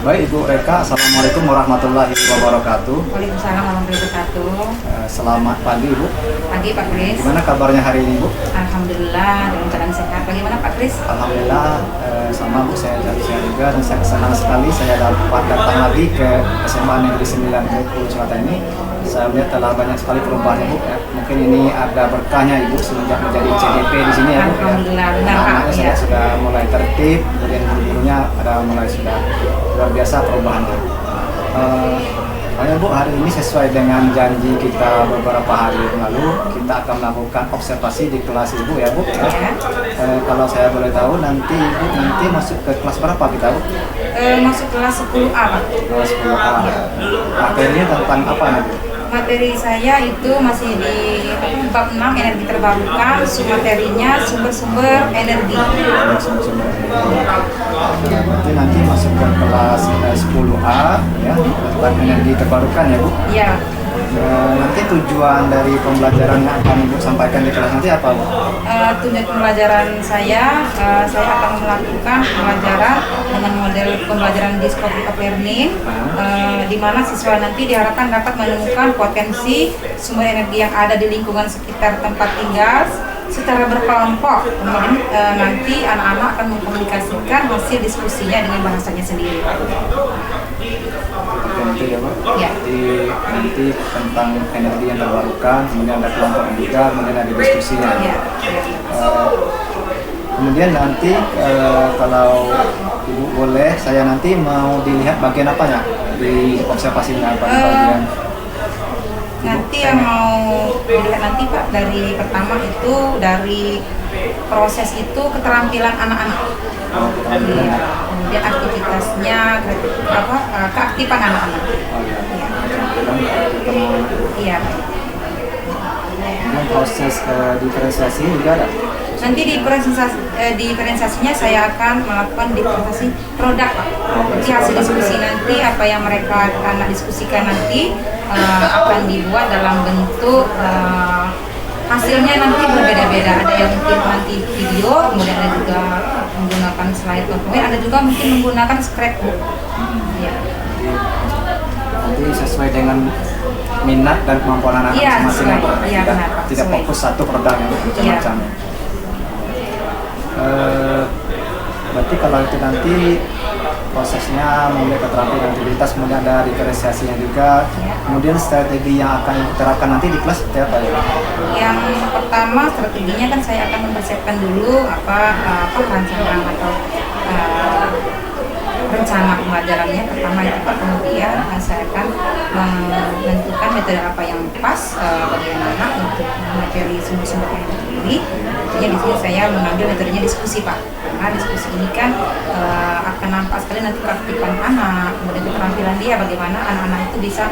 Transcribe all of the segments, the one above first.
Baik Ibu Reka, Assalamualaikum warahmatullahi wabarakatuh. Waalaikumsalam warahmatullahi wabarakatuh. Selamat pagi Ibu. Pagi Pak Kris. Gimana kabarnya hari ini Bu? Alhamdulillah dalam keadaan sehat. Bagaimana Pak Kris? Alhamdulillah sama Bu, saya sehat juga dan saya senang sekali saya dapat datang lagi ke SMA Negeri 9 Bengkulu Selatan ini. Saya melihat telah banyak sekali perubahan Bu. Mungkin ini ada berkahnya Ibu semenjak menjadi CDP di sini ya Bu. Alhamdulillah benar Pak. Anak-anaknya sudah mulai tertib, kemudian guru-gurunya ada mulai sudah luar biasa perubahannya. Bu, hari ini sesuai dengan janji kita beberapa hari yang lalu, kita akan melakukan observasi di kelas Ibu ya Bu. Ya. Kalau saya boleh tahu nanti Ibu masuk ke kelas berapa kita Bu? Masuk kelas 10A Pak. Kelas 10A. Materinya tentang apa nanti? Materi saya itu masih di bab 6 energi terbarukan, materinya sumber-sumber energi. Nanti masuk ke kelas 10A ya, tentang energi terbarukan ya Bu. Iya. Nanti tujuan dari pembelajaran yang akan Ibu sampaikan di kelas nanti apa Bu? Tujuan pembelajaran saya akan melakukan pembelajaran dengan model pembelajaran discovery of learning, di mana siswa nanti diharapkan dapat menemukan potensi sumber energi yang ada di lingkungan sekitar tempat tinggal secara berkelompok. Kemudian nanti anak-anak akan mengkomunikasikan hasil diskusinya dengan bahasanya sendiri. Nanti ya Pak. Ya. Nanti tentang energi yang terbarukan, kemudian ada kelompok juga, kemudian ada diskusinya. Ya. Kemudian nanti kalau Ibu boleh, saya nanti mau dilihat bagian apanya di observasinya bagian. Nanti yang mau dilihat nanti Pak, dari pertama itu dari proses itu keterampilan anak-anak. Kemudian aktivitasnya, keaktifan anak-anak. Iya. Kemudian proses diferensiasi juga ada. Nanti diferensiasinya saya akan melakukan diferensiasi produk Pak. Jadi hasil diskusi nanti apa yang mereka akan diskusikan nanti akan dibuat dalam bentuk hasilnya nanti berbeda-beda. Ada yang mungkin nanti video, kemudian ada juga menggunakan slide PowerPoint, ada juga mungkin menggunakan scrapbook. Ya. Nanti sesuai dengan minat dan kemampuan anak-anak masing-masing. Iya, benar, tidak fokus satu produk yang macam-macam. Berarti kalau itu nanti prosesnya mulai keterampilan aktivitas, kemudian ada diferensiasinya juga. Kemudian strategi yang akan diterapkan nanti di kelas seperti apa ya? Yang pertama strateginya kan saya akan mempersiapkan dulu apa rancangan atau rencana pembelajarannya pertama itu Pak. Kemudian saya akan menentukan metode apa yang pas bagi anak-anak untuk materi sumber-sumber energi ini. Tentunya di sini saya mengambil metodenya diskusi Pak. Karena diskusi ini kan akan nampak sekali nanti keaktifan anak, kemudian keterampilan dia bagaimana anak-anak itu bisa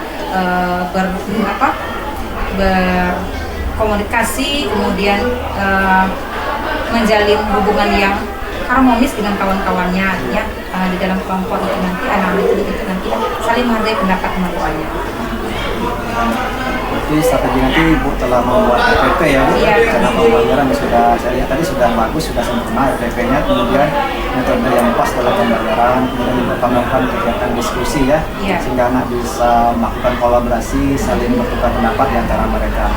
berkomunikasi, kemudian menjalin hubungan yang harmonis dengan kawan-kawannya. Artinya di dalam kelompok itu nanti anak-anak itu nanti saling menghargai pendapat teman-temannya. Jadi strategi nanti Ibu telah membuat EPP ya Bu? Iya. Karena pembelajaran sudah, saya lihat tadi sudah bagus, sudah sempurna EPP-nya, kemudian metode yang pas dalam pembelajaran, kemudian juga melakukan kegiatan diskusi ya, Iya. sehingga anak bisa melakukan kolaborasi, saling bertukar pendapat di antara mereka.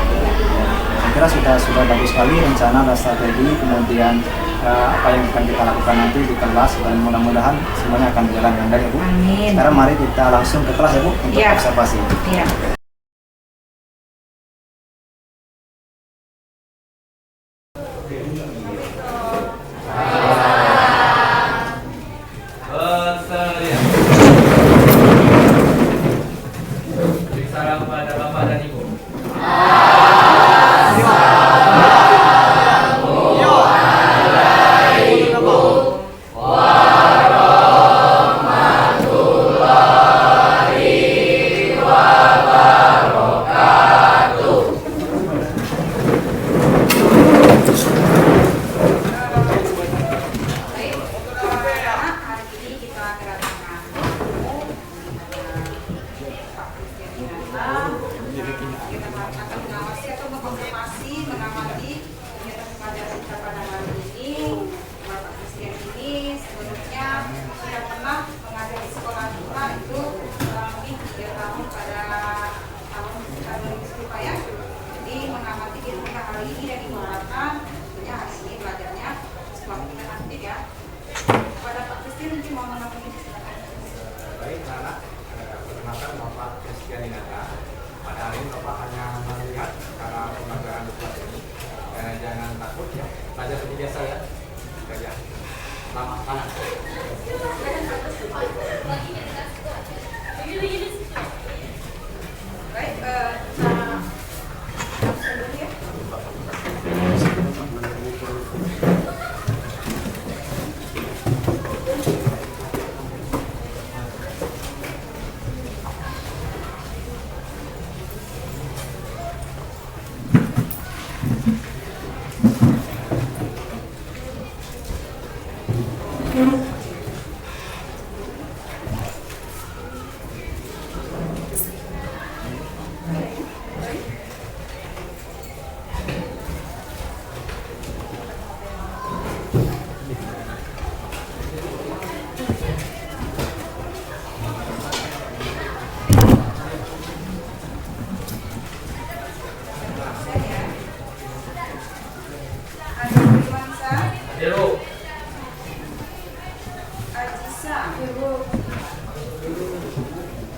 Saya kira sudah bagus sekali rencana dan strategi, kemudian apa yang akan kita lakukan nanti di kelas, dan mudah-mudahan semuanya akan berjalan dengan baik ya Bu. Amin. Sekarang mari kita langsung ke kelas ya Bu untuk Iya. observasi. Iya. Salam pada Bapak dan Ibu. sekian data. Pada hari ini Bapak hanya melihat cara pembelajaran debat ini. Jangan takut ya, belajar seperti biasa ya. Saja. Selamat panas. Baik, Zero. Ajisa,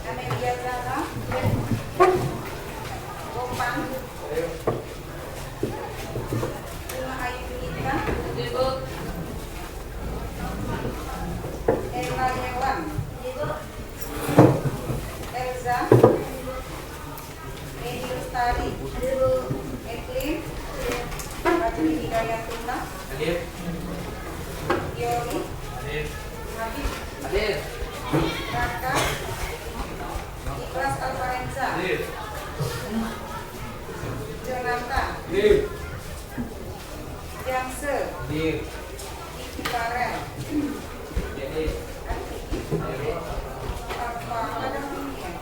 Amelia Zara, Gopang, Bunga Ayu Yunita, Ella Yewan, Elza, Edi Lestari, Eklin, Rajli Hidayatullah, Hadir. Yori, Hadir. Habib, Hadir. Raka, Ikhlas Alvarenza, Hadir. Jonathan, Hadir. Jamse, Hadir. Iki Farel, Hadir. apa ada ini ya?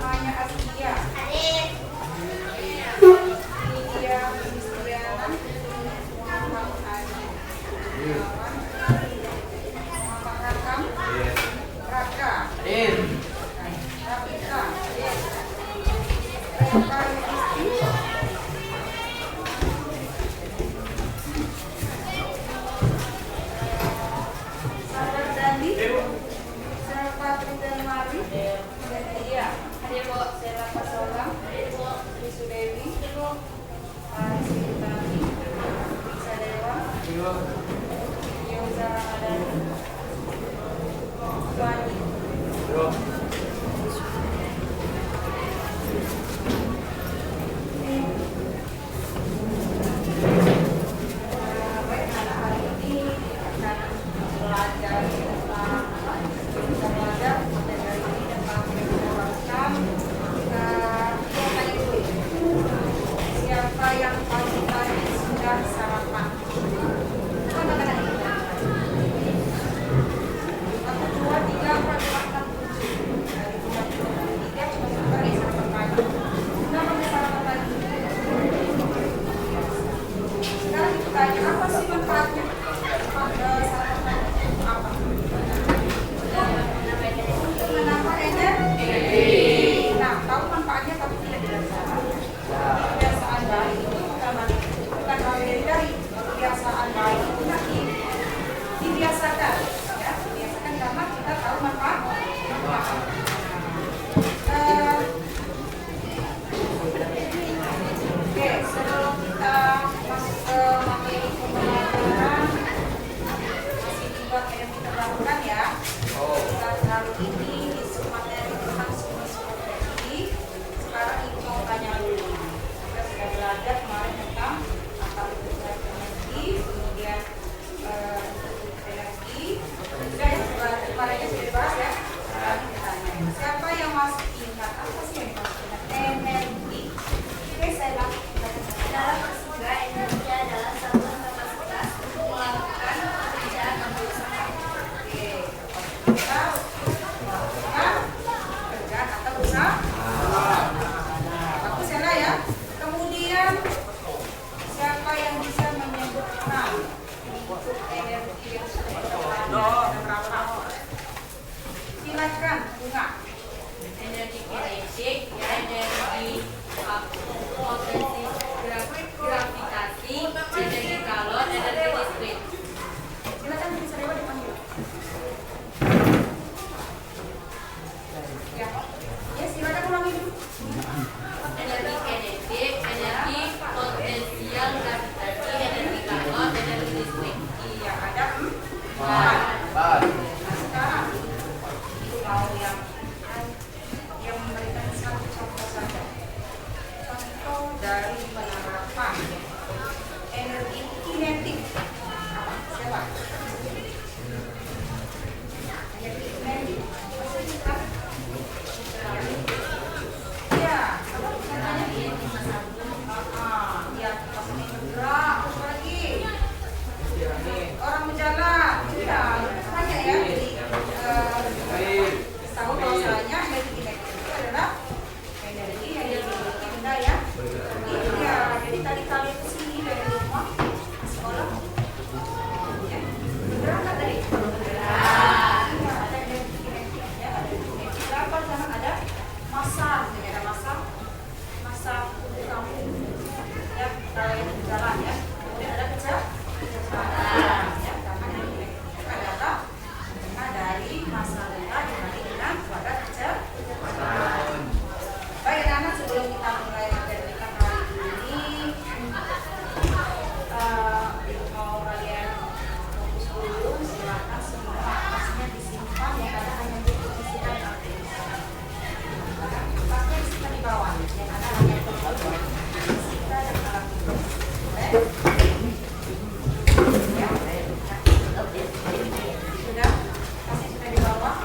Maya Askia, Lydia Kristiana, Muhammad Ali, Awan, Muhammad Hakam, Hadir. Raka, Hadir. Rapika, Reka Yudisti, Sadar Dandi, Selva Tridelmari, dan Dia, Sela Pasola, Risu Dewi, Arisi Utami, Bisa Dewa, Yoza Adani, Suani, baik, anak hari ini akan belajar tentang kita belajar materi ini dan kami mendapatkan kita tanya dulu siapa yang pagi tadi sudah sarapan? Mana mana ini? 1, 2, 3, 4, 5, 6, 7 dari 3 cuma sebentar ya sarapan pagi. Kenapa bisa sarapan pagi? Sekarang kita tanya apa sih manfaatnya? Sarapan pagi apa? Menambah energi. Nah, tahu manfaatnya tapi tidak dirasakan. Kebiasaan baik itu bukan bagian dari kebiasaan baik itu nanti dibiasakan, ya, dibiasakan karena kita tahu manfaat. Oke, sebelum kita masuk ke materi pembelajaran masih dibuat yang kita lakukan ya. Dan hari ini isu materi tentang psikologi. Sekarang ibu mau tanya dulu. Kita sudah belajar kemarin tentang apa itu energi, kemudian energi. Sudah ya, kemarinnya sudah dibahas ya. Sekarang kita tanya. Siapa yang masih ingat apa sih yang masih ingat energi? Oke, saya langsung Dalam fisika, energi adalah satuan kapasitas untuk melakukan pekerjaan atau usaha. Oke, kapasitas melakukan pekerjaan atau usaha. Bagus ya, Nak, ya. Kemudian siapa yang bisa menyebutkan bentuk energi yang sudah kita pelajari berapa? Silakan, Bunga. Energi kinetik, energi potensi gravitasi, energi kalor, energi listrik. Silakan bisa lewat dipanggil. dari penerapan energi kinetik. Apa? Siapa? Energi kinetik. Maksudnya ya, apa katanya? Ya, maksudnya bergerak, apa lagi? Orang berjalan, ya, banyak ya. Jadi tahu bahwasanya energi kinetik itu adalah energi yang dimiliki benda ya. Iya, jadi tadi kalian kesini dari rumah sekolah, ya, berangkat dari ada energi kinetik, ya, ada energi berapa? Jangan ada massa, ada massa tubuh kamu, ya, kalian jalan ya. Kemudian ada kecepatan, ya, karena energi kinetik itu adalah dari massa rendah dibanding dengan pada kecepatan. Baik anak, sebelum kita mulai materi kita kali ini, mau kalian fokus dulu, silakan semua kertasnya disimpan yang ada hanya untuk isikan tulis. Kertasnya disimpan di bawah, yang ada hanya untuk kita dan alat tulis. Sudah, kertasnya sudah di bawah.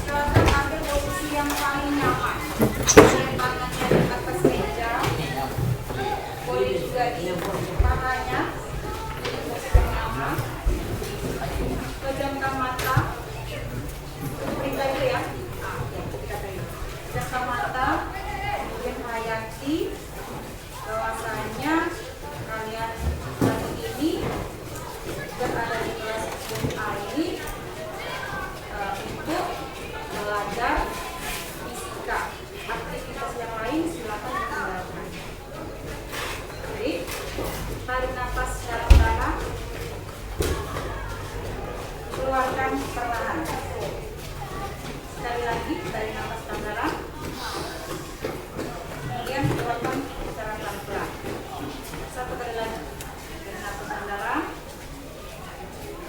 Silakan ambil posisi yang paling nyaman. Tangannya di atas meja, boleh juga di pahanya, jadi posisi yang nyaman. Pejamkan mata, perintah itu ya. Pejamkan mata, kemudian hayati bahwasanya kalian hari ini berada di kelas SMA ini untuk belajar fisika. Aktivitas yang lain silakan ditinggalkan. Jadi, tarik nafas secara dalam, keluarkan perlahan. Sekali lagi, tarik nafas secara dalam, kemudian keluarkan secara pelan-pelan. Satu kali lagi, tarik nafas secara dalam,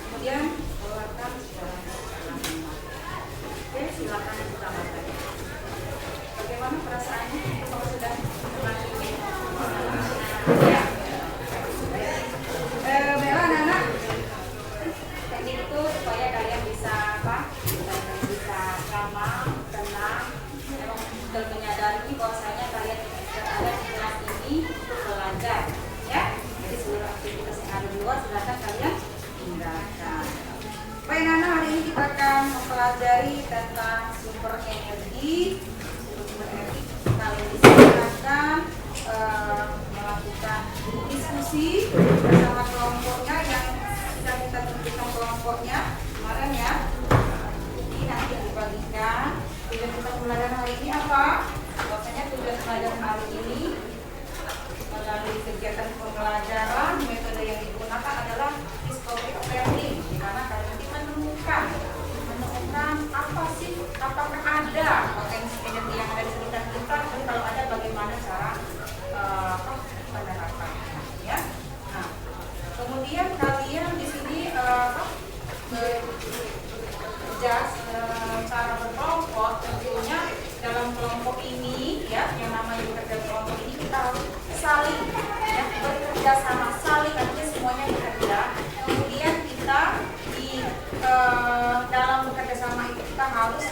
kemudian keluarkan secara pelan-pelan. Oke, silakan ditambahkan. Bagaimana perasaannya kalau sudah melatih? Ya. Bella, anak-anak, teknik itu supaya kalian bisa apa? Kalian bisa ramah, tenang, dan menyadari bahwasanya kalian berada di kelas ini untuk belajar, ya. Jadi seluruh aktivitas yang ada di luar silakan kalian tinggalkan. Baik, anak, hari ini kita akan mempelajari tentang sumber energi. Kalian silakan melakukan diskusi bersama kelompoknya yang sudah kita tentukan kelompoknya kemarin ya. Ini nanti yang dibagikan. Tujuan kita pembelajaran hari ini apa? Bahwasanya tujuan pembelajaran hari ini melalui kegiatan pembelajaran metode yang digunakan adalah discovery learning, di mana kalian nanti menemukan apa sih, apakah ada potensi energi yang ada di sekitar kita, dan kalau ada bagaimana cara penerapannya, ya. Nah, kemudian kalian di sini bekerja cara berkelompok. Tentunya dalam kelompok ini, ya, yang namanya bekerja kelompok ini kita harus saling, ya, bekerja sama, saling, artinya semuanya bekerja. Kemudian kita di dalam bekerja sama itu kita harus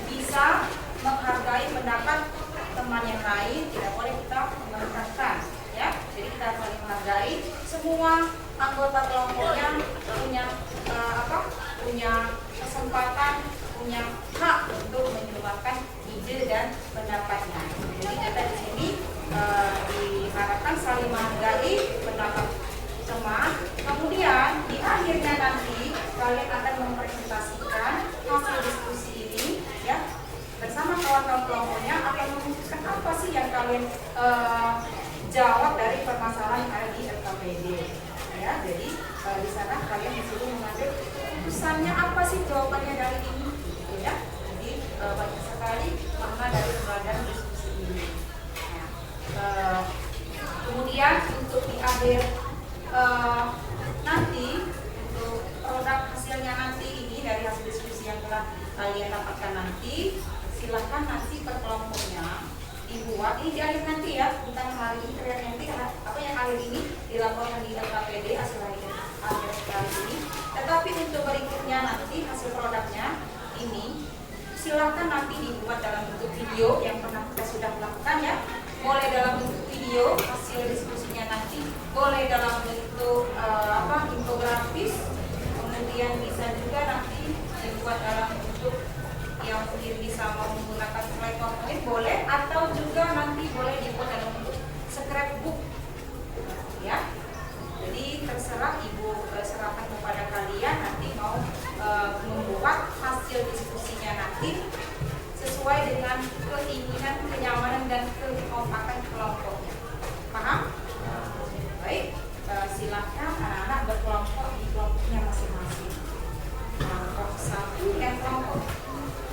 bisa menghargai pendapat teman yang lain, tidak boleh kita merendahkan, ya. Jadi kita harus saling menghargai. Semua anggota kelompoknya punya kesempatan, punya hak untuk menyuarakan ide dan pendapatnya. Jadi kita di sini diharapkan saling menghargai pendapat teman. Kemudian di akhirnya nanti kalian akan mempresentasikan hasil diskusi ini, ya, bersama kawan-kawan kelompoknya akan memutuskan apa sih yang kalian jawab dari permasalahan yang ada di LKPD, ya. Jadi di sana kalian disuruh mengambil keputusannya apa sih jawabannya dari ini, gitu, ya. Jadi banyak sekali makna dari pembelajaran diskusi ini. Nah, kemudian untuk di akhir nanti untuk produk hasilnya nanti ini dari hasil diskusi yang telah kalian dapatkan nanti, silahkan nanti per kelompoknya dibuat ini di akhir nanti ya, bukan hari ini, terlihat nanti karena apa yang akhir ini dilaporkan di LKPD hasil akhir kali ini. Tetapi untuk berikutnya nanti hasil produknya ini silakan nanti dibuat dalam bentuk video yang pernah kita sudah lakukan ya. Boleh dalam bentuk video hasil diskusinya nanti, boleh dalam bentuk infografis, kemudian bisa juga nanti dibuat dalam bentuk yang mungkin bisa menggunakan slide PowerPoint boleh, atau juga nanti boleh dibuat dalam bentuk scrapbook ya. Jadi terserah Ibu serahkan kepada kalian nanti mau membuat hasil diskusinya nanti sesuai dengan keinginan, kenyamanan, dan kekompakan kelompoknya. Paham? Baik, silakan anak-anak berkelompok di kelompoknya masing-masing. Kelompok 1 dan kelompok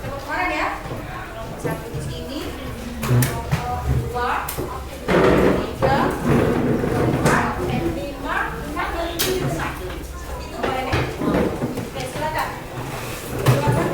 kemarin ya. Kelompok 1 di sini, kelompok 2, 3, 4, 5, 6, dan 7. Seperti itu boleh deh. Oke, silakan. Silakan.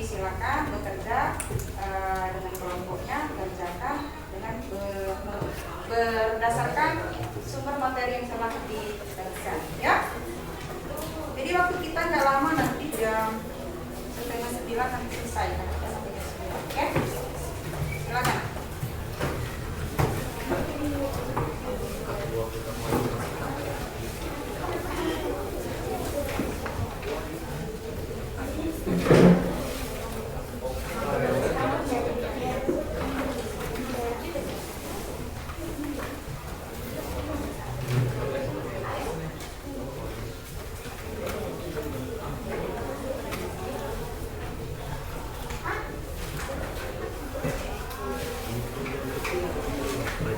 Silakan bekerja dengan kelompoknya, kerjakan dengan berdasarkan sumber materi yang telah diberikan, ya. Jadi waktu kita nggak lama, nanti jam 8:30 nanti selesai, karena kita sampai jam 9, oke? Silakan.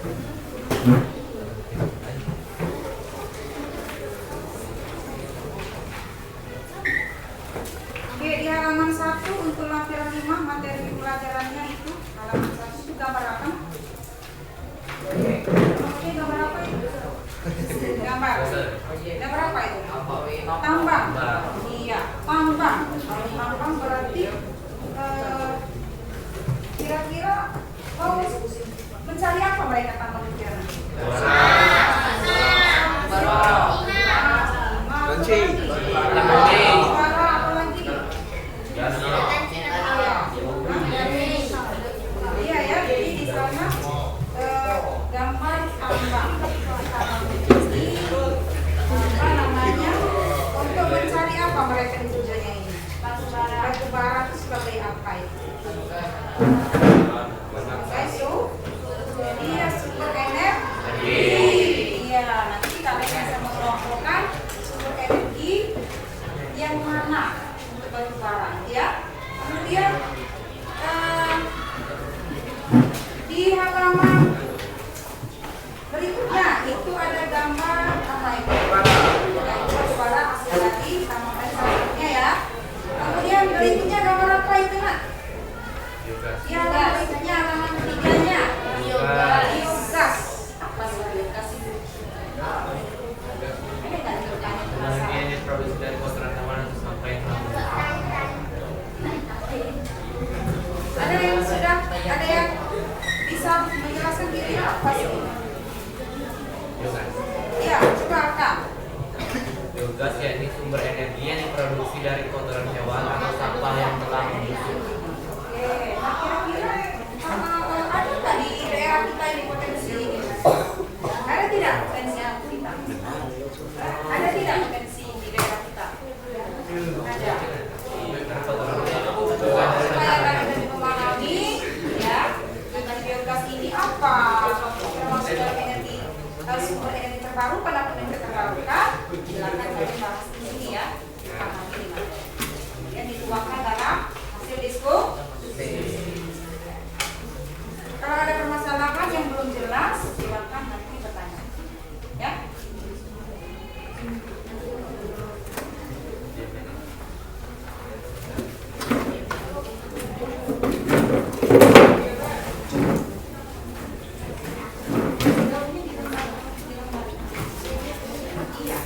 Oke, di halaman 1 untuk lampiran 5 materi pelajarannya itu halaman 1 itu gambar apa? Oke, gambar apa itu? Gambar. Gambar apa itu? Tambang. Iya, tambang. Kalau tambang berarti kira-kira mau mencari apa mereka tambang pikiran? Iya ya, jadi di sana gambar tambang. Jadi apa namanya? Untuk mencari apa mereka di tujuannya ini? Batu bara itu sebagai apa itu? Iya, sumber energi. Iya, nanti kalian bisa mengelompokkan sumber energi yang mana untuk batu bara, ya. Kemudian di halaman berikutnya itu ada gambar apa itu? Batu bara hasil dari tambang satunya ya. Kemudian berikutnya gambar apa itu, Nak? Ya, berikutnya halaman ketiganya. Biogas. Apa sih biogas itu? Ada nggak pertanyaan penasaran? Ini produksi dari kotoran tanaman sampai Ada yang sudah, ada yang bisa menjelaskan diri apa sih? biogas. Ya, coba Kak. Biogas ya ini sumber energi yang diproduksi dari kotoran hewan atau sampah yang telah membusuk. Oke, nah kira-kira ada nggak di daerah kita ini potensi ini? Ada tidak potensi kita? Ada tidak potensi di daerah kita? Ada. Supaya kalian lebih memahami, ya, dengan biogas ini apa? Termasuk dalam energi sumber energi terbarukan atau energi terbarukan? Silakan kalian bahas di sini ya. Pahami di mana. Kemudian dituangkan dalam hasil diskusi. Kalau ada permasalahan yang belum jelas, silakan nanti bertanya. Ya. Iya.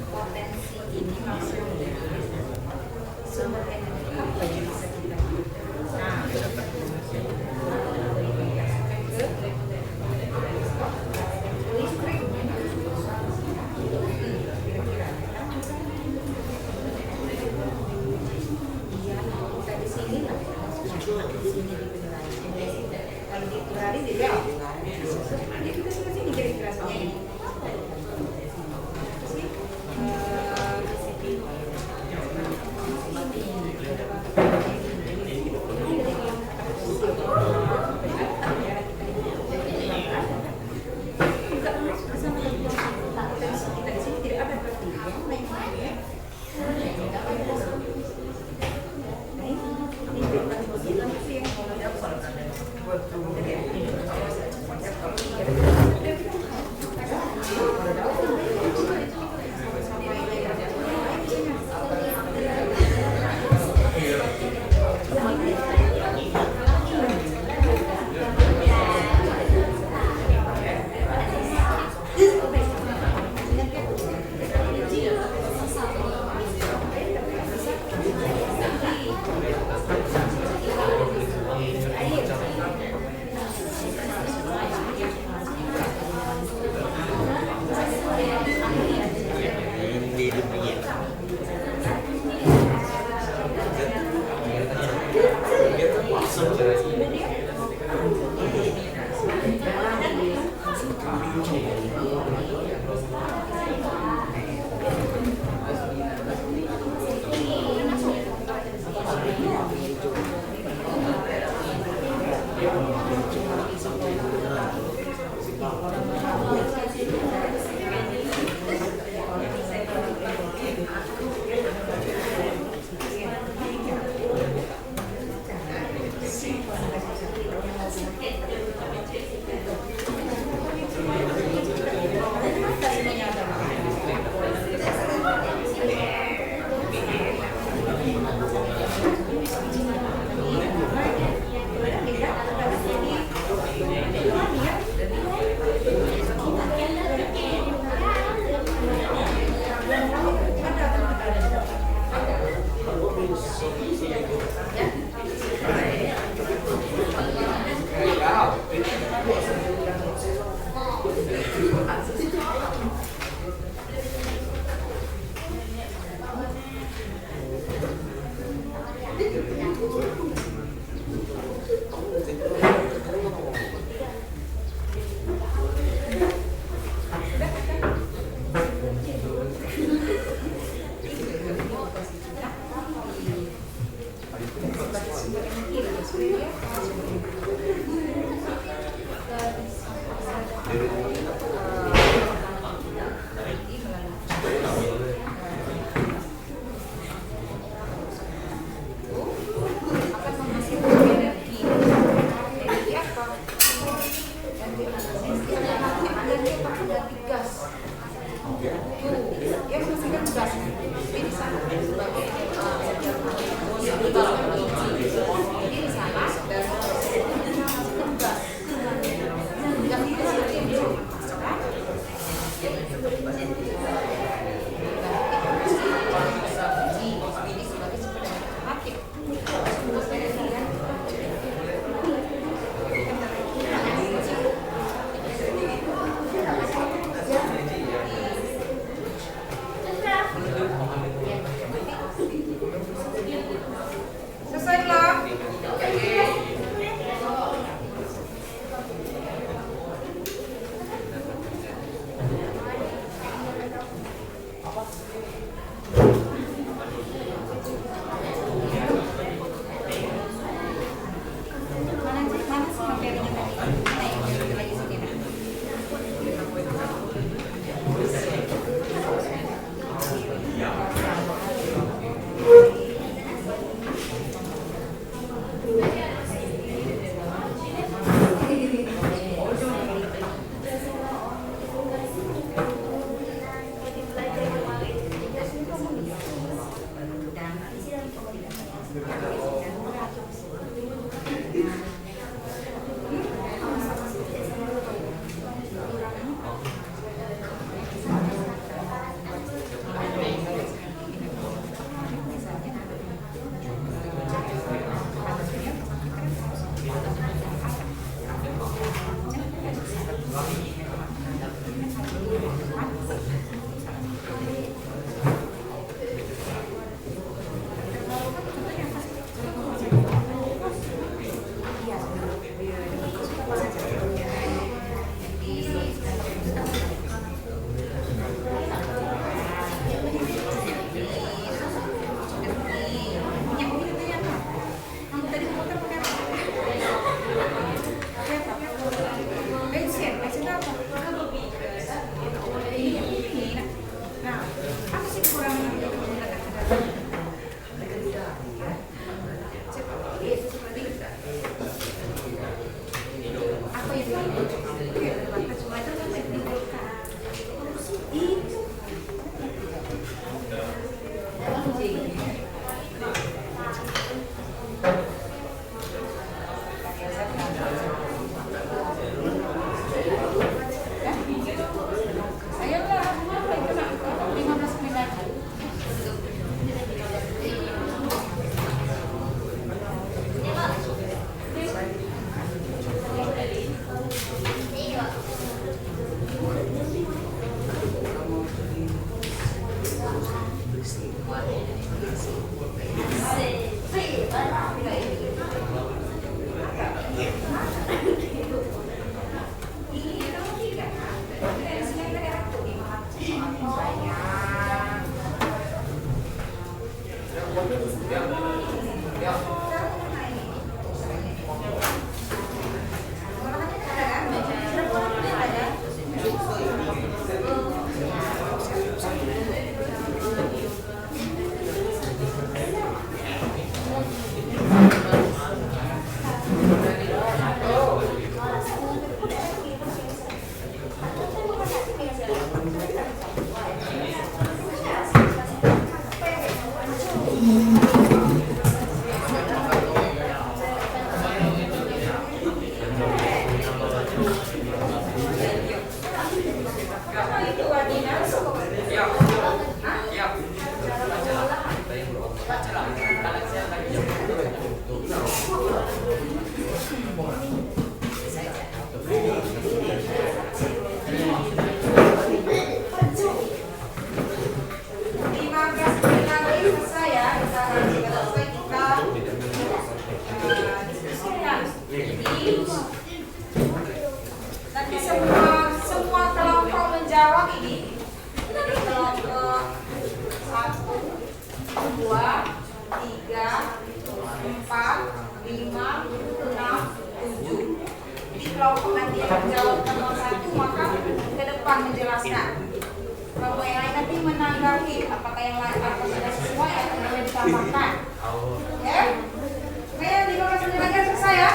Potensi ini maksudnya sumber energi apa yang bisa kita listrik. Iya, kita di sini lah. Di sini di Penilai. Kalau di Penilai jadi apa? Dia juga di sini kira-kira ini. Nanti semua kelompok menjawab ini. Kelompok 1, 2, 3, 4, 5, 6, 7. Jadi kelompok nanti yang menjawab nomor 1 maka ke depan menjelaskan. Kelompok yang lain nanti menanggapi apakah yang lain apa sudah sesuai atau boleh ditambahkan. Ya? Oke, 15 menit lagi selesai ya.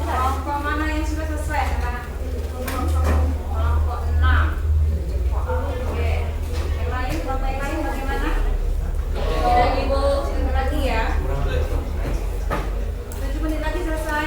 Kelompok mana yang sudah selesai? Kelompok 6. Oke. Yang lain, kelompok yang lain bagaimana? Tidak Ibu, sebentar lagi ya. 7 menit lagi selesai.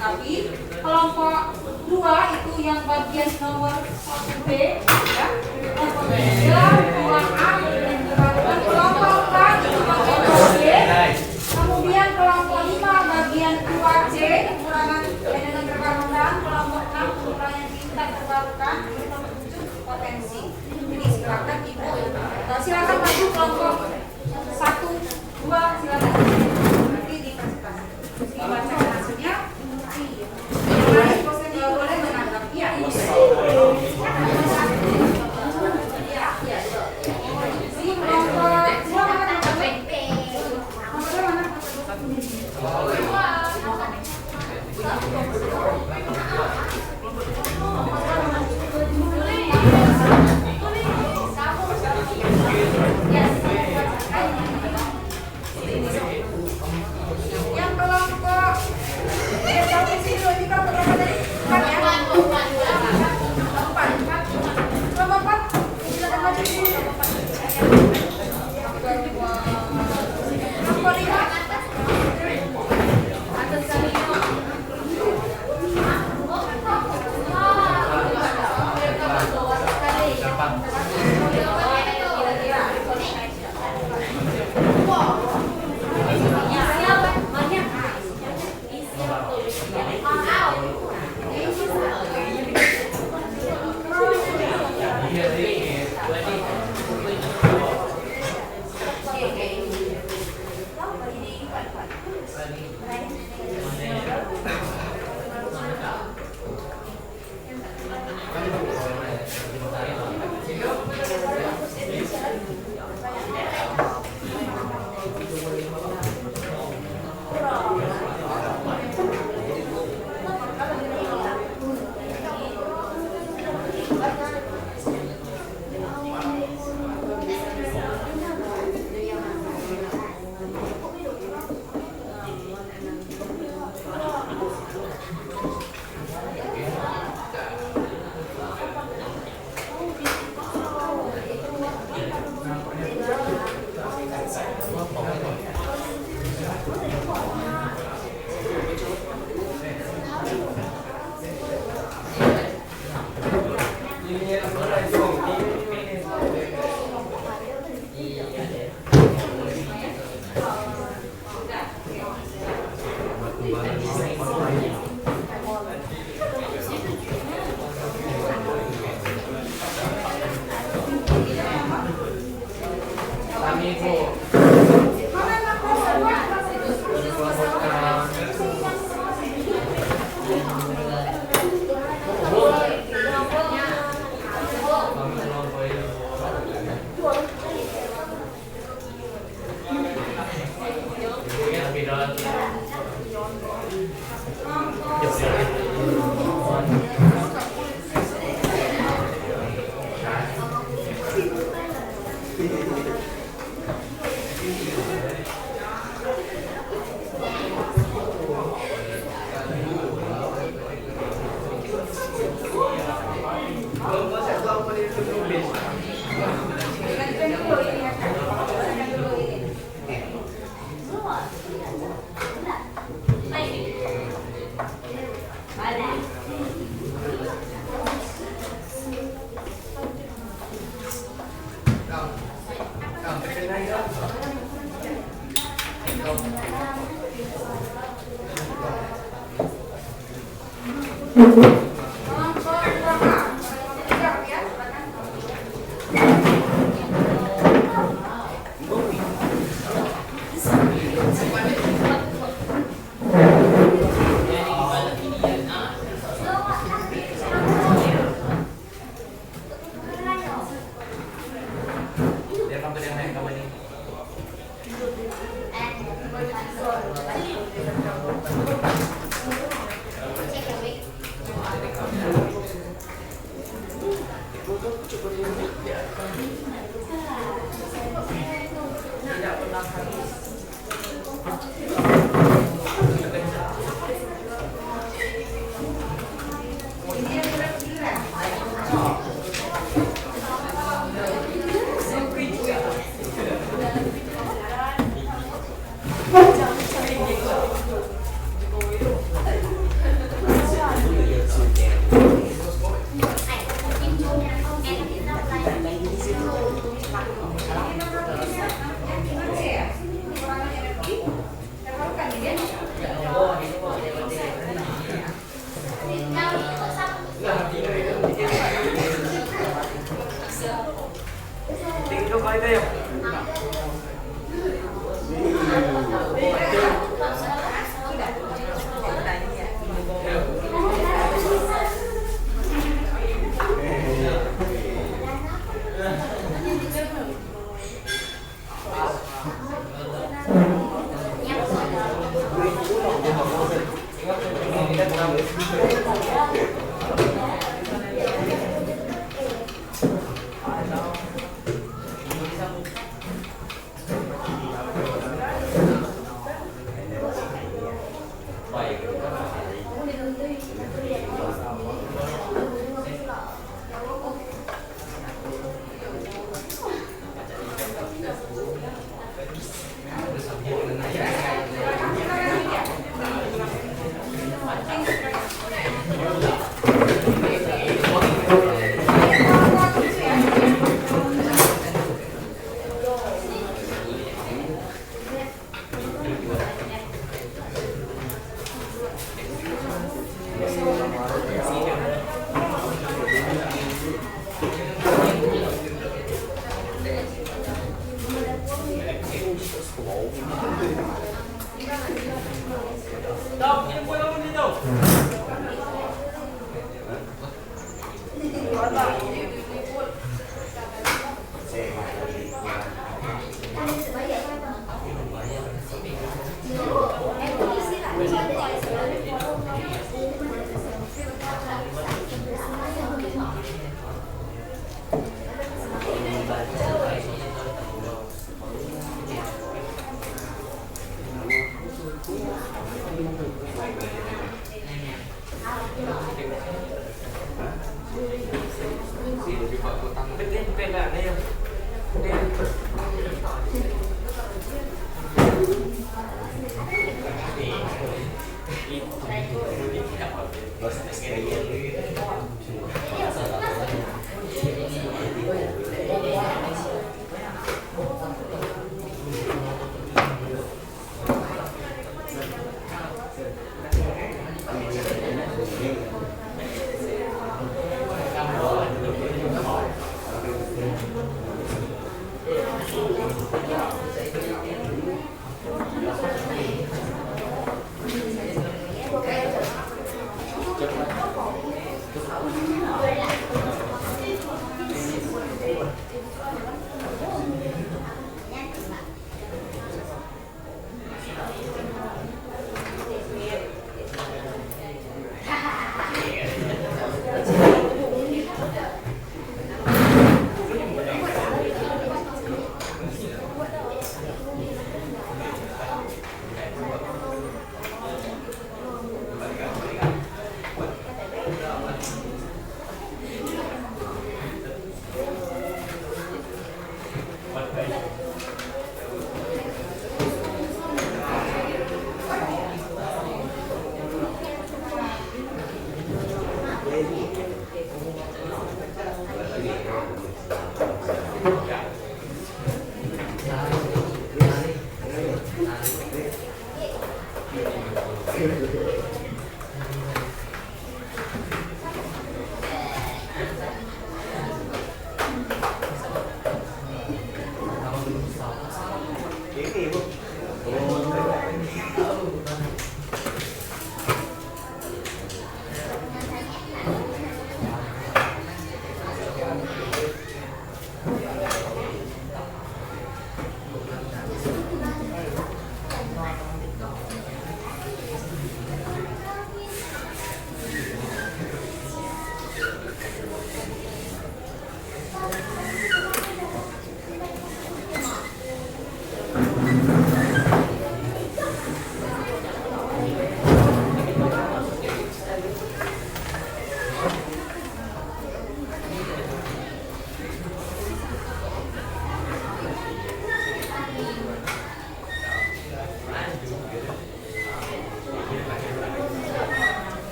menanggapi. Kelompok 2 itu yang bagian nomor 1B ya. Kelompok 3 2A dan terbarukan. Kelompok 4 itu bagian 2B. Kemudian kelompok 5 bagian 2C pengurangan dengan terbarukan. Kelompok 6 pengurangan tingkat terbarukan. Kelompok 7 potensi. Jadi silakan Ibu. Silakan maju kelompok 1, 2 silakan. Nanti dipresentasi. Dibacakan hasilnya. Boleh menanggapi ya. Yang kelompok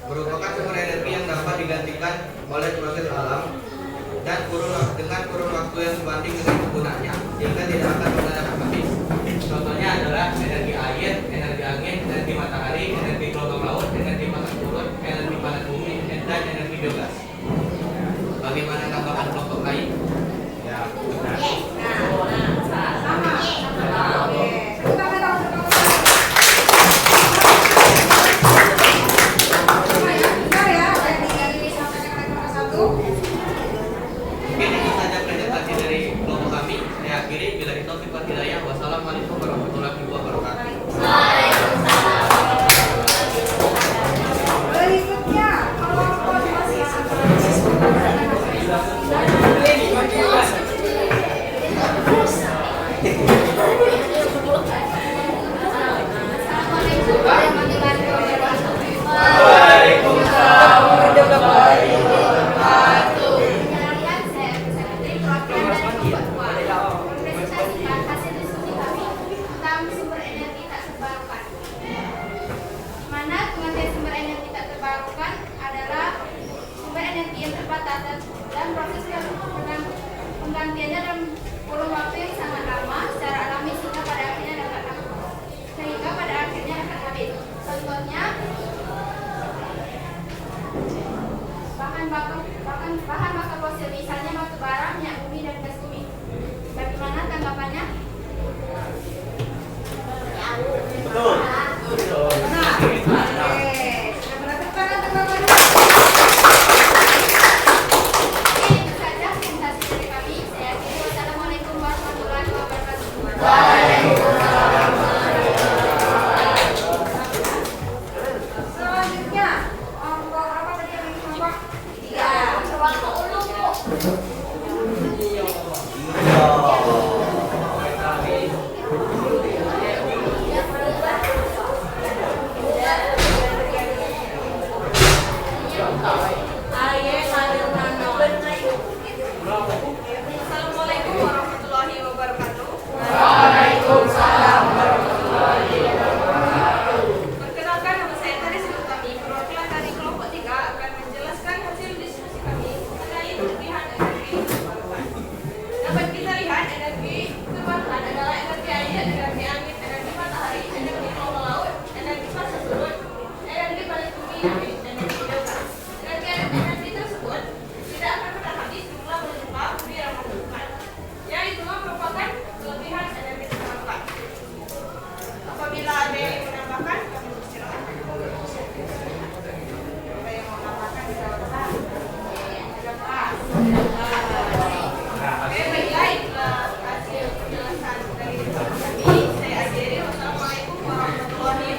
merupakan sumber energi yang dapat digantikan oleh proses alam dan dengan kurun waktu yang sebanding dengan penggunaannya sehingga tidak akan pernah habis. Contohnya adalah energi air, energi angin, energi matahari, energi gelombang laut, energi panas surut, energi panas bumi, dan energi biogas. Bagaimana tanggapan kelompok lain? Ya. Mungkin itu saja presentasi dari kelompok kami. Saya akhiri. Bila itu sifat hidayah. Wassalamualaikum warahmatullahi wabarakatuh. Berikutnya, Assalamualaikum warahmatullahi wabarakatuh. Kenalkan, saya Putri, perwakilan dari kelompok 2. Mempresentasikan hasil diskusi kami tentang sumber energi tak terbarukan. Di mana pengertian sumber energi tak terbarukan adalah sumber energi yang terbatas dan proses penggantiannya dalam kurun waktu yang sangat lama secara alami sehingga pada akhirnya dapat habis. Contohnya bahan bakar fosil, misalnya batu bara, minyak bumi, dan gas bumi. Bagaimana tanggapannya? Betul. Itu saja presentasi dari kami. Saya akhiri. Wassalamualaikum warahmatullahi wabarakatuh. selanjutnya, kelompok berapa tadi yang ini kelompok? 3. Waktu ulu, Bu. Assalamualaikum warahmatullahi wabarakatuh. Perkenalkan, nama saya Taris Nurtami, perwakilan dari kelompok 3 akan menjelaskan hasil diskusi kami mengenai kelebihan energi terbarukan. Dapat kita lihat energi terbarukan adalah energi air, energi angin, energi matahari, energi gelombang laut, energi panas surut, energi panas bumi, dan energi biogas. Energi tersebut tidak akan pernah habis jumlah berlimpah di ramah lingkungan. Yaitu merupakan kelebihan energi terbarukan. Apabila ada yang menambahkan, kami persilakan. Ada yang mau menambahkan di dalam kelas? Ada kelas. Oke, baiklah. Hasil penjelasan dari kami. Saya akhiri. Wassalamualaikum warahmatullahi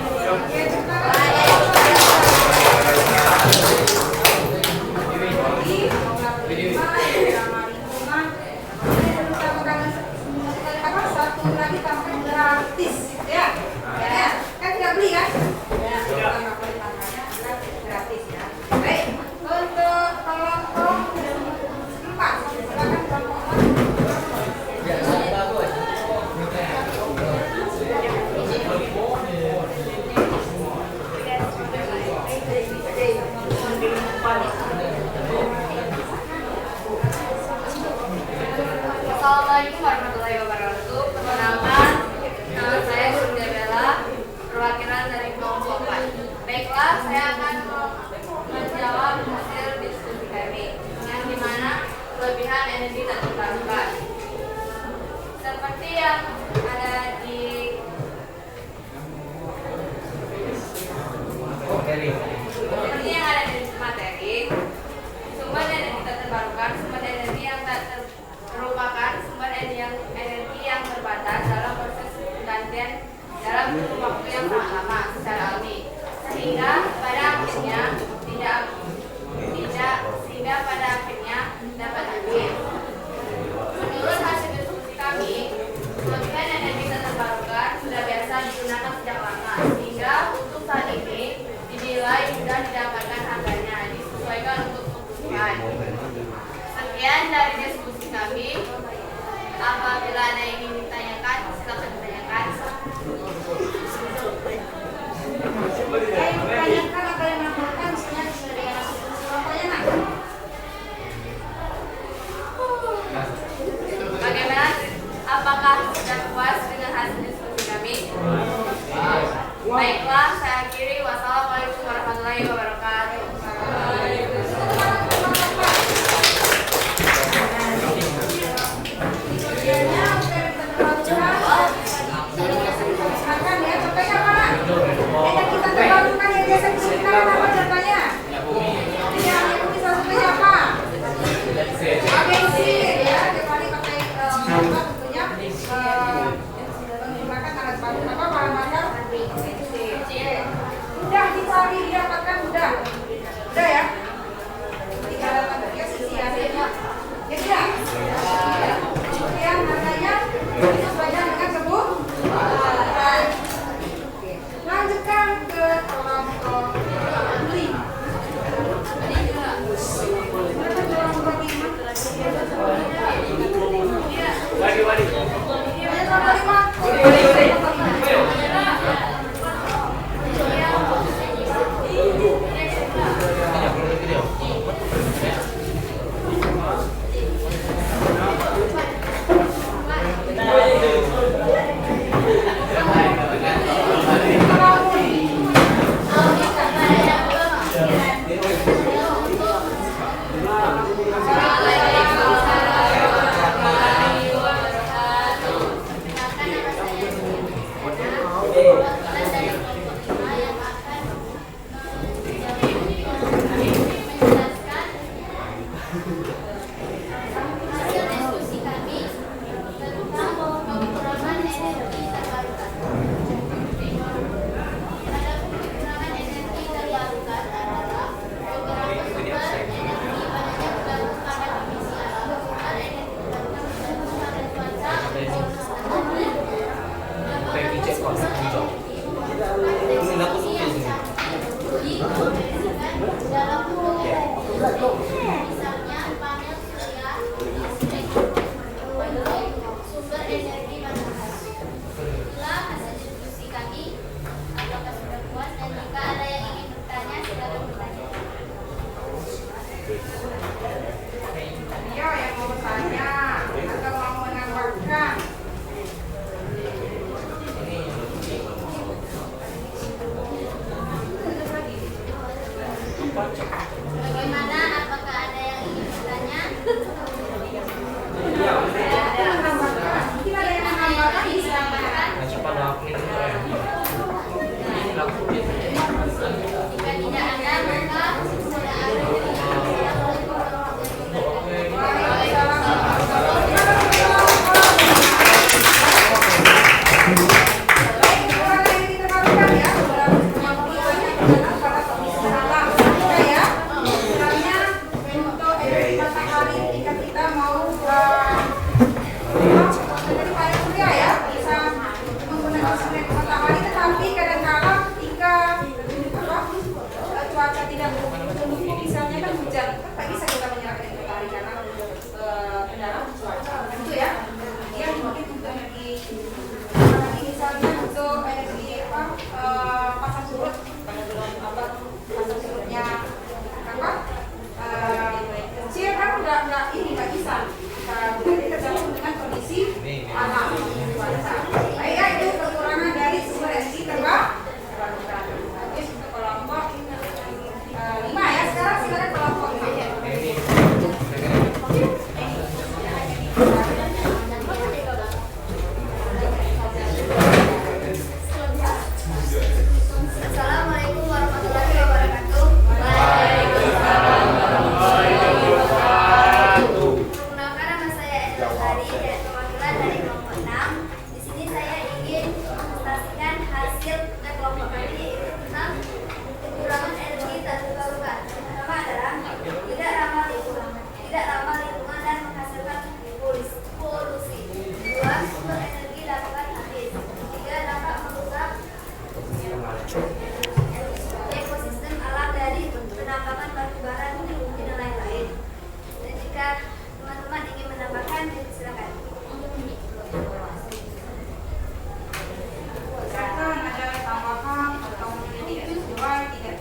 Satu lagi tambah gratis, ya. Ya, kan tidak beli kan? Ya, tambah beli tambahnya gratis ya. Baik, untuk kelompok 4, silakan kelompok 4. Assalamualaikum warahmatullahi wabarakatuh. Perkenalkan, nama saya Surya Bella, perwakilan dari kelompok 4. Baiklah, saya akan menjawab hasil diskusi kami, yang dimana kelebihan energi tak terbarukan. Seperti yang ada di materi, sumber energi tak terbarukan, sumber energi yang merupakan sumber energi yang terbatas dalam proses penggantian dalam kurun waktu yang sangat lama secara alami, sehingga pada akhirnya dapat habis. Menurut hasil diskusi kami, kelebihan energi tak terbarukan sudah biasa digunakan sejak lama, sehingga untuk saat ini dinilai mudah didapatkan harganya disesuaikan untuk kebutuhan. Sekian dari diskusi kami. Apabila ada yang ingin ditanyakan, silakan ditanyakan. Yang ditanyakan atau yang melaporkan, dioperasikan dalam bentuk misalnya panel surya, listrik, untuk sumber energi matahari. Itulah hasil diskusi kami. Apakah sudah puas? Dan jika ada yang ingin bertanya, silakan bertanya. Dia yang mau bertanya atau mau menambahkan. Bagaimana? Apakah ada yang ingin bertanya? Mungkin ada yang menambahkan silakan. Jika tidak ada, maka sudah ada. Cuaca tidak mendukung, misalnya kan hujan, kan tak bisa kita menyerahkan matahari karena kendala cuaca itu ya. Kemudian mungkin untuk energi misalnya untuk energi pasang surut, pasang surutnya kecil kan udah ini nggak bisa. Jadi tergantung dengan kondisi alam cuaca. Baik ya, itu kekurangan dari sumber energi terbarukan. Oke, untuk kelompok 5 ya, sekarang kelompok 5. Assalamualaikum warahmatullahi wabarakatuh. Perkenalkan, nama saya Eda Lestari dan perwakilan dari kelompok 6. Di sini saya ingin mempresentasikan hasil dari kelompok kami, yaitu tentang kekurangan energi tak terbarukan. Pertama adalah tidak ramah lingkungan dan menghasilkan polusi. 2. Sumber energi dapat habis. 3. Dapat merusak ekosistem alam dari penambangan batu bara dan lain-lain. Dan jika teman-teman ingin menambahkan, silakan. Misalkan ada tambahan atau tidak sesuai, tidak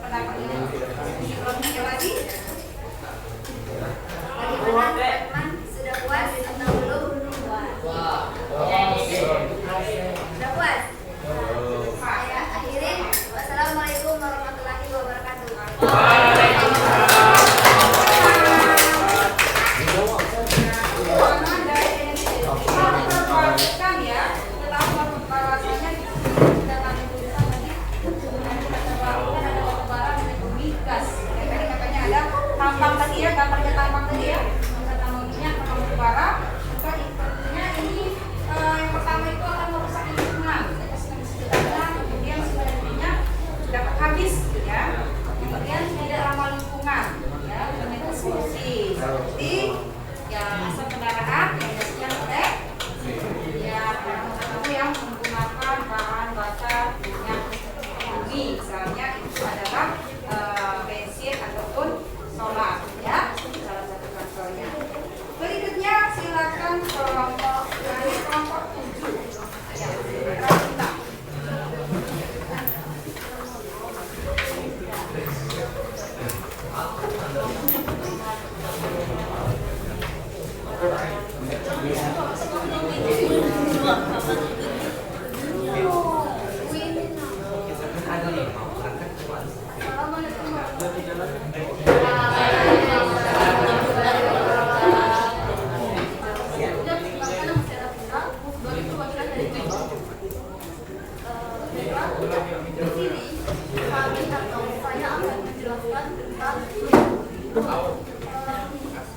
pendapat ini lebih lagi. Bagaimana teman-teman? Sudah puas atau belum? Sudah puas? Saya akhiri. Wassalamualaikum warahmatullahi wabarakatuh. Kekurangan dari energi terbarukan ya, tetapi bahwasanya data tulisan tadi terbarukan ada batu bara dan ekonomi gas. Yang tadi katanya ada tambang tadi ya, gambarnya tambang tadi ya, tambang minyak, tambang batu bara. Maka intinya ini yang pertama itu akan merusak lingkungan, kemudian sumber energinya dapat habis ya, kemudian tidak ramah lingkungan ya, mengeksplosi seperti ya asap kendaraan yang dihasilkan oleh ya tertentu yang menggunakan bahan bakar minyak bumi, misalnya itu adalah bensin ataupun solar ya, salah satu contohnya. Berikutnya silakan kelompok dari kelompok 7 ya, kita.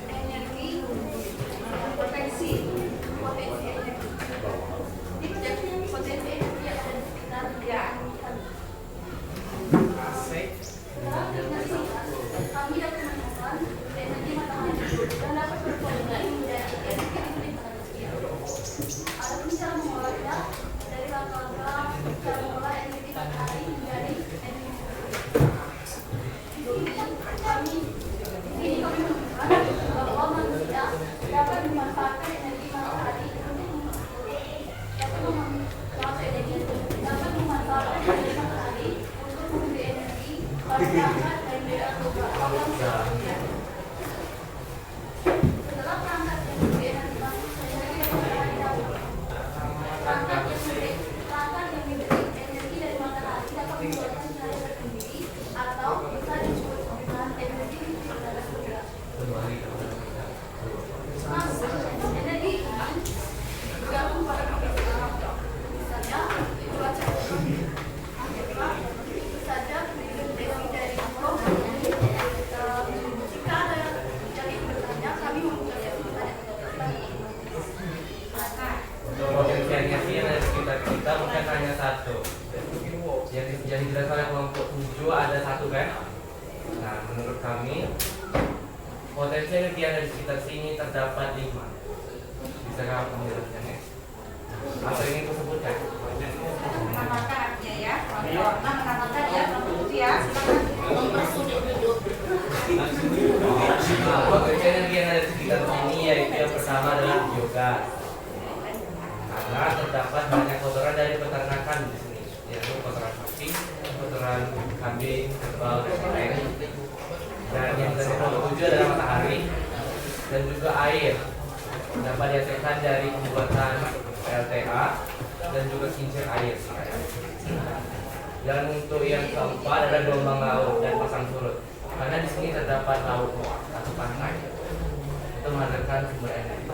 Energi Potensi energi. Ini potensi energi yang ada di sekitar ya. kami dapat menemukan energi matahari dan dapat berpotensi menjadi energi listrik pada sekian. Adapun cara mengolahnya dari langkah-langkah cara mengolah energi matahari menjadi energi listrik. perangkat MDA program studi. Setelah perangkat MDA nanti masuk perangkat yang diberi energi dari matahari dapat mengeluarkan cahaya tersendiri atau bisa disebut dengan energi listrik udara surya. Energi ini bergantung pada kondisi alam. Misalnya cuaca ekstrim. Itu saja definisi dari makro. Jika ada yang bertanya, kami membuka Untuk potensi yang ada di sekitar kita mungkin hanya satu. Yang dijelaskan oleh kelompok 7 ada satu kan? Nah, menurut kami potensi energi yang ada di sekitar sini terdapat 5. Bisa kamu menjelaskannya? Apa yang ingin aku sebutkan? Menambahkan artinya ya. Menambahkan ya, kelompok 7 ya. Silakan. Potensi energi yang ada di sekitar sini yaitu yang pertama adalah biogas. Karena terdapat banyak kotoran dari peternakan di sini, yaitu kotoran sapi, kotoran kambing, kerbau, dan lain-lain. Dan yang ke-7 adalah matahari dan juga air. Dapat dihasilkan dari pembuatan PLTA dan juga kincir air. Dan untuk yang keempat adalah gelombang laut dan pasang surut. Karena di sini terdapat laut atau pantai. Itu menghasilkan sumber energi.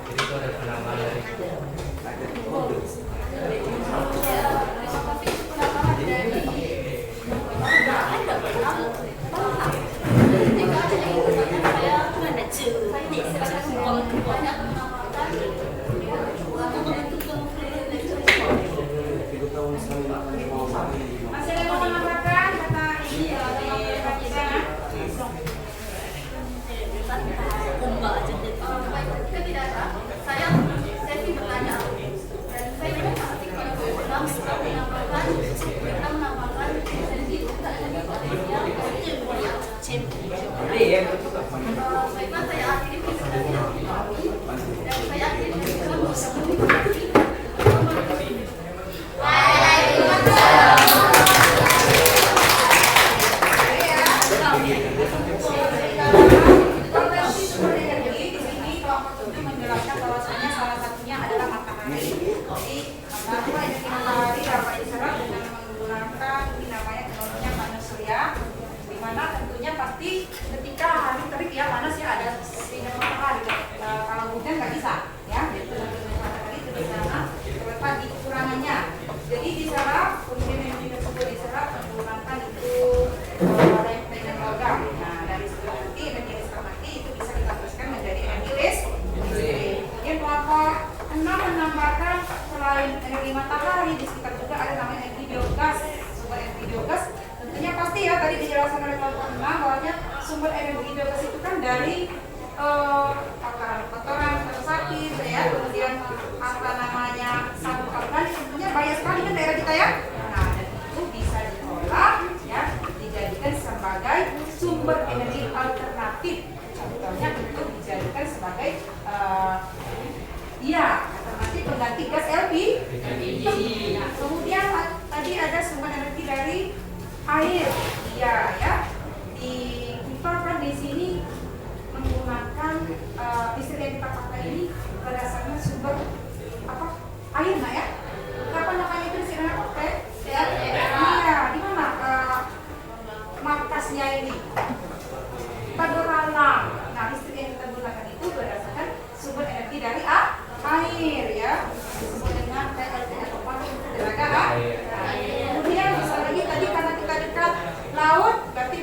Jadi itu ada penambahan dari Masih ada yang mau menambahkan kata ini Ketika saya sesi bertanya dan saya juga masih kita menambahkan energi kita energi potensial baiklah saya akhiri presentasi dan saya akhiri presentasi. Potensi sumber energi di sini kelompok 7 menjelaskan bahwasanya salah satunya adalah matahari. Jadi energi matahari dapat diserap dengan menggunakan ini namanya teknologinya panas surya. Di mana tentunya pasti ketika hari terik ya panas ya ada sinar matahari. Kalau hujan nggak bisa ya. Matahari itu di sana terletak di kekurangannya. Jadi diserap kemudian energi tersebut diserap menggunakan itu dengan logam. Nah dari situ nanti energi listrik nanti itu bisa ditambahkan menjadi energi listrik. Yang kelompok 6 menambahkan selain energi matahari di sekitar juga ada namanya energi biogas. Sumber energi biogas tentunya pasti ya tadi dijelaskan oleh kelompok 6 bahwa sumber energi biogas itu kan dari kotoran sapi ya, kemudian apa namanya sabut organik tentunya banyak sekali kan daerah kita ya. Nah dan itu bisa diolah ya dijadikan sebagai sumber energi alternatif. Contohnya itu dijadikan sebagai alternatif pengganti gas LPG. Nah, kemudian tadi ada sumber energi dari air. Iya ya. Kita kan di sini menggunakan listrik yang kita pakai ini berdasarkan sumber apa? Air nah ya. Kapan makanya itu listrik apa? Iya, di mana markasnya ini? Taduralang. Nah, listrik yang kita gunakan itu berdasarkan sumber energi dari air ya. Disebut dengan PLTA atau panas tenaga air. Kemudian bisa lagi tadi karena kita dekat laut, berarti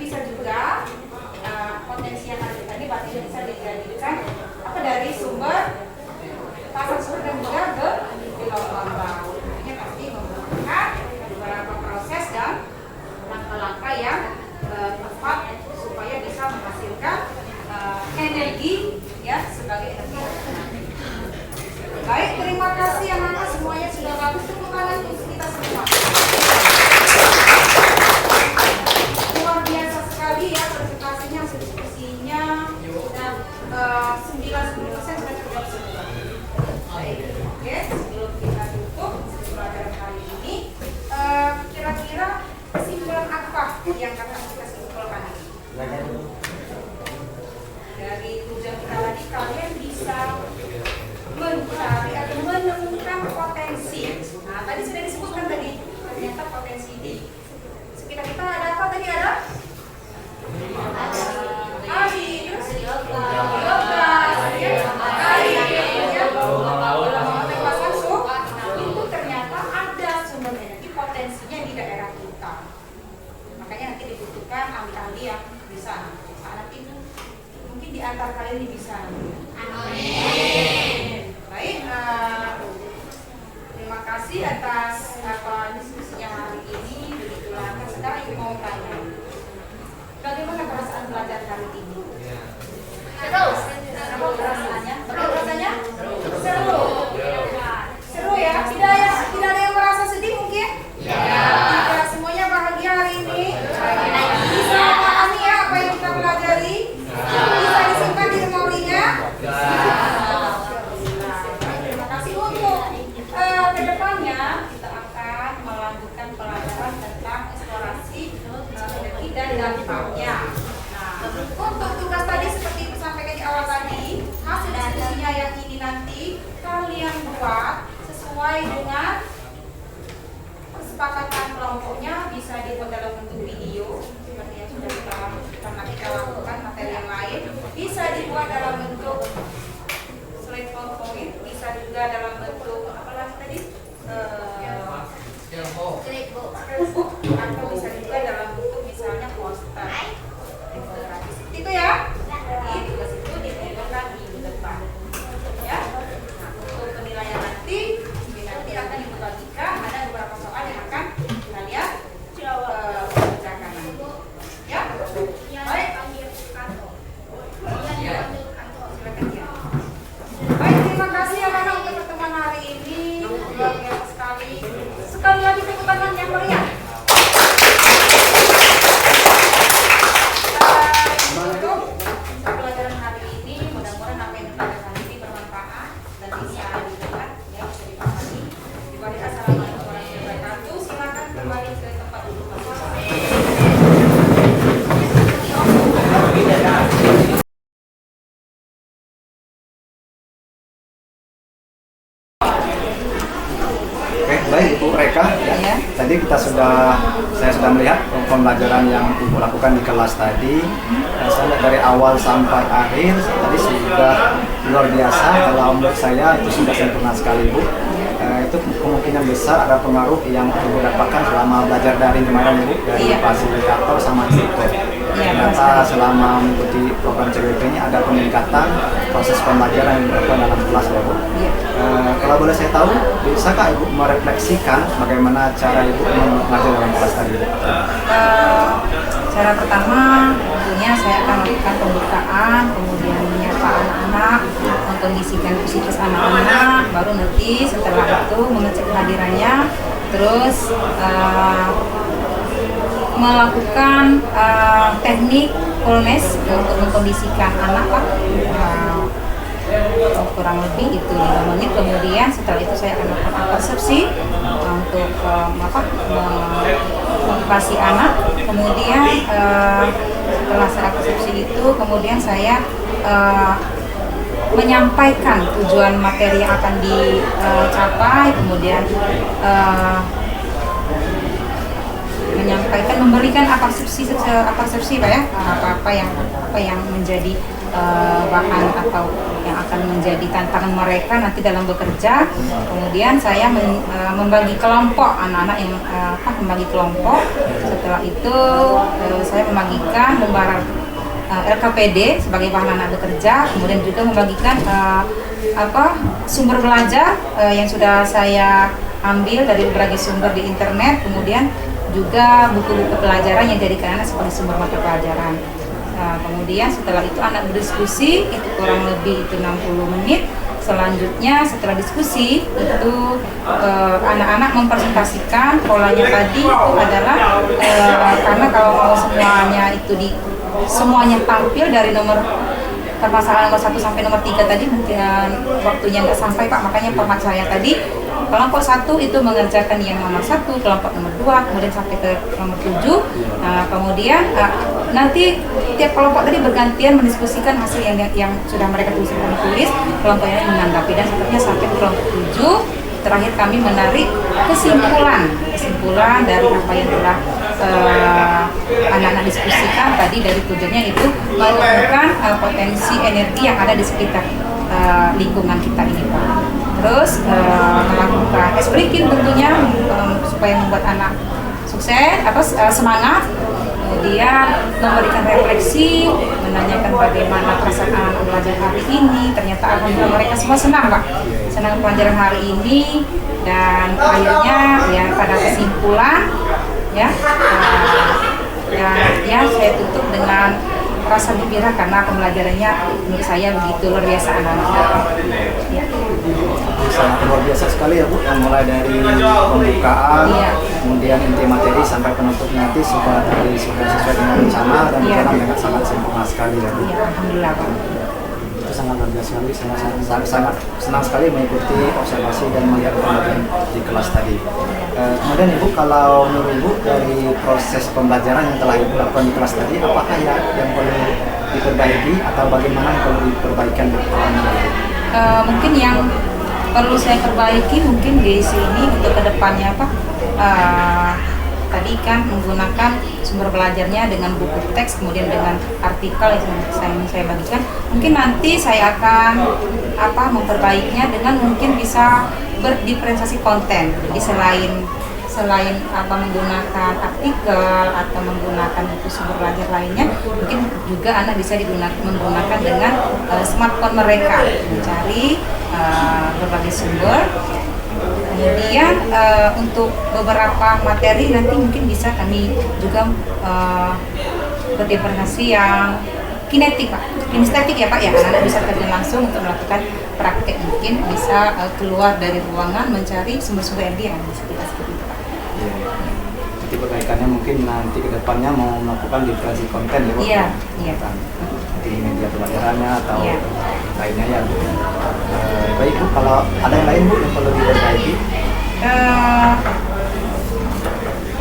yang kata kita simpulkan. Dari tujuan kita tadi, kalian bisa mencari atau menemukan potensi. Nah, tadi sudah disebutkan tadi, ternyata potensi di sekitar kita ada apa tadi ada? Itu ternyata ada sumber energi potensinya di daerah kita. Makanya nanti dibutuhkan ahli-ahli yang bisa. Nanti mungkin di antara kalian ini bisa. Amin. Baik, terima kasih atas diskusinya hari ini. Begitulah. Sekarang ibu mau tanya, bagaimana perasaan belajar hari ini? Seru. Apa perasaannya? Bagaimana rasanya? Seru. Seru ya? Tidak ada yang merasa sedih mungkin? Tidak, semuanya bahagia hari ini. Bisa memahami ya apa yang kita pelajari? Bisa disimpan di memorinya? Terima kasih untuk kedepannya kita akan melanjutkan pelajaran tentang eksplorasi energi dan dampaknya. Nah, untuk tugas tadi seperti itu sampaikan di awal tadi, hasil diskusinya yang ini nanti kalian buat sesuai dengan kesepakatan kelompoknya, bisa dibuat dalam bentuk video seperti yang sudah kita lakukan materi yang lain, bisa dibuat dalam bentuk slide PowerPoint, bisa juga dalam bentuk apa lagi tadi? Scrapbook, atau bisa juga dalam bentuk misalnya poster. Itu ya. Jadi tugas itu ditentukan minggu depan. Ya. Nah, untuk penilaian nanti akan dibagikan, ada beberapa soal yang akan kalian kerjakan nanti. Ya. Baik. Silakan ya. Baik, terima kasih anak-anak untuk pertemuan hari ini. Luar biasa sekali. Sekali lagi tepuk tangan yang meriah. Untuk pelajaran hari ini, mudah-mudahan apa yang dipelajari ini bermanfaat dan bisa didapat ya, bisa dipahami. Dibalik assalamualaikum warahmatullahi wabarakatuh. Silakan kembali ke tempat duduk masing-masing. Oke, baik Ibu Reka. Ya. Tadi saya sudah melihat pembelajaran yang Ibu lakukan di kelas tadi. Saya lihat dari awal sampai akhir tadi sudah luar biasa. Kalau menurut saya itu sudah sempurna sekali Ibu. Itu kemungkinan besar ada pengaruh yang Ibu dapatkan selama belajar daring kemarin Ibu, dari fasilitator sama tutor. Ternyata selama mengikuti program CWP ini ada peningkatan proses pembelajaran yang dilakukan dalam kelas ya Bu. Kalau boleh saya tahu, bisakah Ibu merefleksikan bagaimana cara Ibu mengajar dalam kelas tadi? Cara pertama tentunya saya akan melakukan pembukaan, kemudian menyapa anak-anak, mengkondisikan psikis anak-anak, baru nanti setelah itu mengecek kehadirannya, terus melakukan teknik Polnes untuk mengkondisikan anak Pak. Kurang lebih itu 5 menit, kemudian setelah itu saya akan melakukan persepsi untuk motivasi anak, kemudian setelah saya persepsi itu kemudian saya menyampaikan tujuan materi yang akan dicapai, kemudian menyampaikan, memberikan persepsi Pak ya, apa yang menjadi bahan atau yang akan menjadi tantangan mereka nanti dalam bekerja. Kemudian saya membagi kelompok anak-anak yang membagi kelompok. Setelah itu saya membagikan lembaran LKPD sebagai bahan anak bekerja. Kemudian juga membagikan sumber belajar yang sudah saya ambil dari berbagai sumber di internet. Kemudian juga buku-buku pelajaran yang dijadikan anak sebagai sumber mata pelajaran. Kemudian setelah itu anak berdiskusi, itu kurang lebih itu 60 menit. Selanjutnya setelah diskusi itu anak-anak mempresentasikan polanya tadi itu adalah karena kalau mau semuanya itu semuanya tampil dari nomor permasalahan nomor 1 sampai nomor 3 tadi mungkin waktunya nggak sampai Pak, makanya format saya tadi kelompok 1 itu mengerjakan yang nomor 1, kelompok nomor 2, kemudian sampai ke nomor 7. Kemudian nanti tiap kelompok tadi bergantian mendiskusikan hasil yang sudah mereka tulis, kelompok yang menanggapi, dan seterusnya sampai ke kelompok 7. Terakhir kami menarik kesimpulan dari apa yang telah anak-anak diskusikan tadi. Dari tujuannya itu menemukan potensi energi yang ada di sekitar lingkungan kita ini Pak. Terus melakukan breaking tentunya supaya membuat anak sukses, semangat. Kemudian memberikan refleksi, menanyakan bagaimana perasaan anak belajar hari ini. Ternyata alhamdulillah mereka semua senang Pak, senang pelajaran hari ini. Dan akhirnya ya pada kesimpulan ya, saya tutup dengan rasa gembira karena pembelajarannya menurut saya begitu luar biasa anak-anak. Ya. Sangat luar biasa sekali ya Bu, yang mulai dari pembukaan, kemudian inti materi sampai penutup nanti sudah sesuai dengan rencana, dan rencana mereka sangat sempurna sekali ya Bu. Ya, alhamdulillah Pak. Itu sangat luar biasa sekali, sangat senang sekali mengikuti observasi dan melihat pembelajaran di kelas tadi. Kemudian Ibu, kalau menurut Ibu dari proses pembelajaran yang telah Ibu lakukan di kelas tadi, apakah yang perlu diperbaiki atau bagaimana yang perlu diperbaikan di mungkin yang perlu saya perbaiki mungkin di sini untuk kedepannya Pak, tadi kan menggunakan sumber belajarnya dengan buku teks, kemudian dengan artikel yang saya bagikan. Mungkin nanti saya akan memperbaikinya dengan mungkin bisa berdiferensiasi konten. Jadi selain menggunakan artikel atau menggunakan buku sumber belajar lainnya, mungkin juga anak bisa menggunakan dengan smartphone mereka, mencari berbagai sumber. Kemudian untuk beberapa materi nanti mungkin bisa kami juga berdiferensiasi yang kinetik Pak, kinestetik ya Pak ya, anak-anak bisa terjun langsung untuk melakukan praktek, mungkin bisa keluar dari ruangan mencari sumber-sumber energi yang ada di sekitar seperti itu Pak. Jadi perbaikannya mungkin nanti ke depannya mau melakukan diferensi konten ya Bu? Iya. Di media pelajarannya atau lainnya ya Bu. Baik Bu, kalau ada yang lain Bu yang perlu diperbaiki?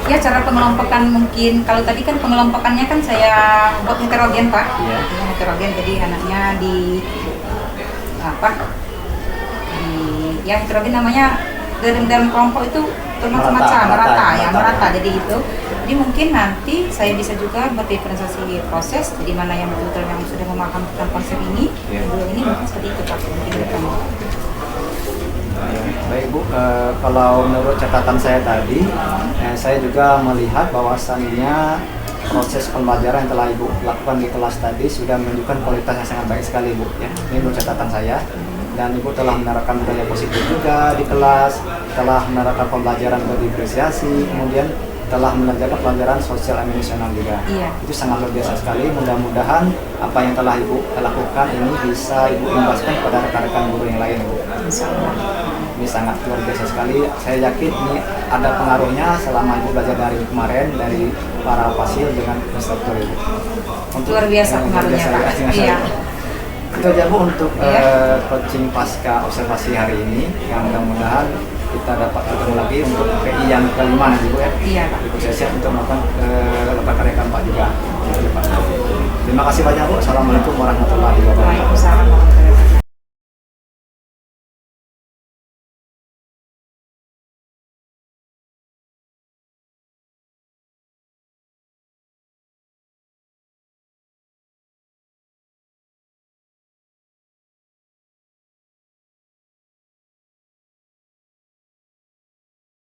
Ya cara pengelompokan mungkin, kalau tadi kan pengelompokannya kan saya buat heterogen Pak. Iya. Heterogen, jadi anaknya heterogen namanya dalam kelompok itu merata. Jadi itu. Jadi mungkin nanti saya bisa juga berdiferensiasi proses, jadi mana yang betul-betul yang sudah memahami tentang konsep ini, ini mungkin seperti itu Pak. Baik Bu, kalau menurut catatan saya tadi, saya juga melihat bahwasannya proses pembelajaran yang telah Ibu lakukan di kelas tadi sudah menunjukkan kualitas yang sangat baik sekali Bu. Ya, ini menurut catatan saya. Dan Ibu telah menerapkan budaya positif juga di kelas, telah menerapkan pembelajaran berdifferensiasi, kemudian telah mengajarkan pelajaran sosial emosional juga. Iya. Itu sangat luar biasa sekali. Mudah-mudahan apa yang telah Ibu lakukan ini bisa Ibu imbaskan kepada rekan-rekan guru yang lain Bu. Ini sangat luar biasa sekali. Saya yakin ini ada pengaruhnya selama Ibu belajar dari kemarin dari para fasil dengan instruktur Ibu. Luar biasa pengaruhnya Pak. Iya. Itu aja Bu untuk coaching pasca observasi hari ini. Yang mudah-mudahan kita dapat ketemu lagi untuk PI yang kelima nanti Bu ya. Iya Pak. Ibu saya siap untuk melakukan lepas karya keempat juga. Terima kasih banyak Bu. Assalamualaikum warahmatullahi wabarakatuh. Waalaikumsalam warahmatullahi wabarakatuh.